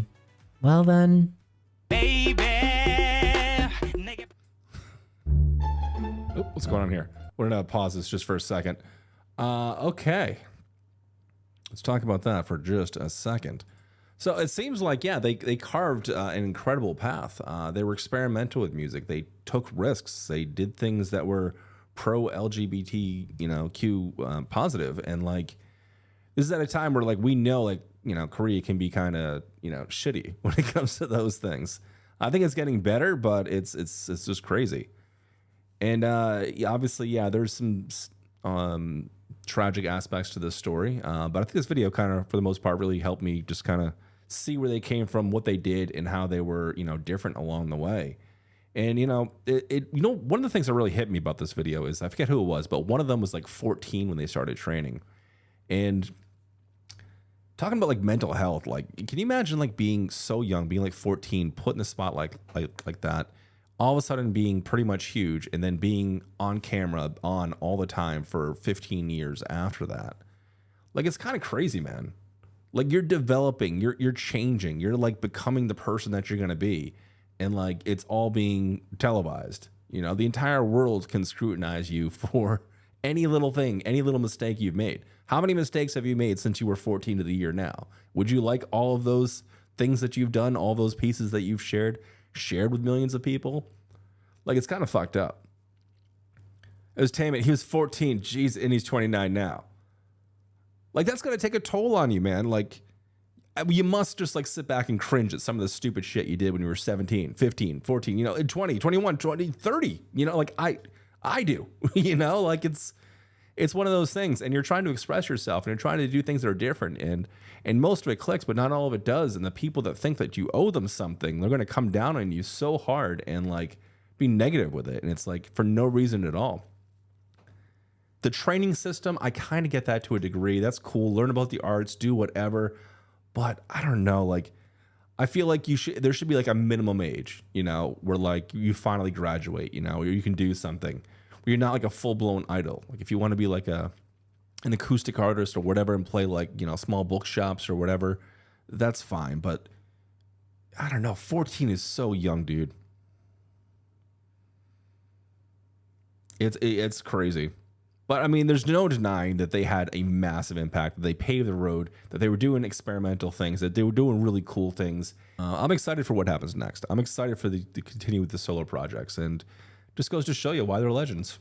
well then... Oh, what's going on here? We're gonna pause this just for a second. Okay. Let's talk about that for just a second. So it seems like, yeah, they carved an incredible path. They were experimental with music. They took risks. They did things that were pro-LGBT, Q positive. And like, this is at a time where like we know like, Korea can be kind of, shitty when it comes to those things. I think it's getting better, but it's just crazy. And obviously, yeah, there's some tragic aspects to this story. But I think this video kind of, for the most part, really helped me just kind of see where they came from, what they did, and how they were, different along the way. And, one of the things that really hit me about this video is, I forget who it was, but one of them was like 14 when they started training. And talking about like mental health, like, can you imagine like being so young, being like 14, put in the spotlight like that, all of a sudden being pretty much huge, and then being on camera on all the time for 15 years after that? Like, it's kind of crazy, man. Like, you're developing, you're changing, you're like becoming the person that you're going to be. And like, it's all being televised. The entire world can scrutinize you for any little thing, any little mistake you've made. How many mistakes have you made since you were 14 to the year now? Would you like all of those things that you've done, all those pieces that you've shared with millions of people? Like, it's kind of fucked up. It was Taman. He was 14, geez, and he's 29 now. Like, that's going to take a toll on you, man. Like, you must just like sit back and cringe at some of the stupid shit you did when you were 17, 15, 14, 20, 21, 20, 30. Like I do. Like it's one of those things, and you're trying to express yourself and you're trying to do things that are different, and most of it clicks, but not all of it does. And the people that think that you owe them something, they're going to come down on you so hard and like be negative with it. And it's like for no reason at all. The training system, I kind of get that to a degree. That's cool. Learn about the arts, do whatever. But I don't know, like, I feel like there should be like a minimum age, you know, where like you finally graduate, you know, or you can do something where you're not like a full-blown idol. Like if you want to be like an acoustic artist or whatever and play like, you know, small bookshops or whatever, that's fine. But I don't know, 14 is so young, dude. It's crazy. But I mean, there's no denying that they had a massive impact, that they paved the road, that they were doing experimental things, that they were doing really cool things. I'm excited for what happens next. I'm excited for to continue with the solo projects, and just goes to show you why they're legends.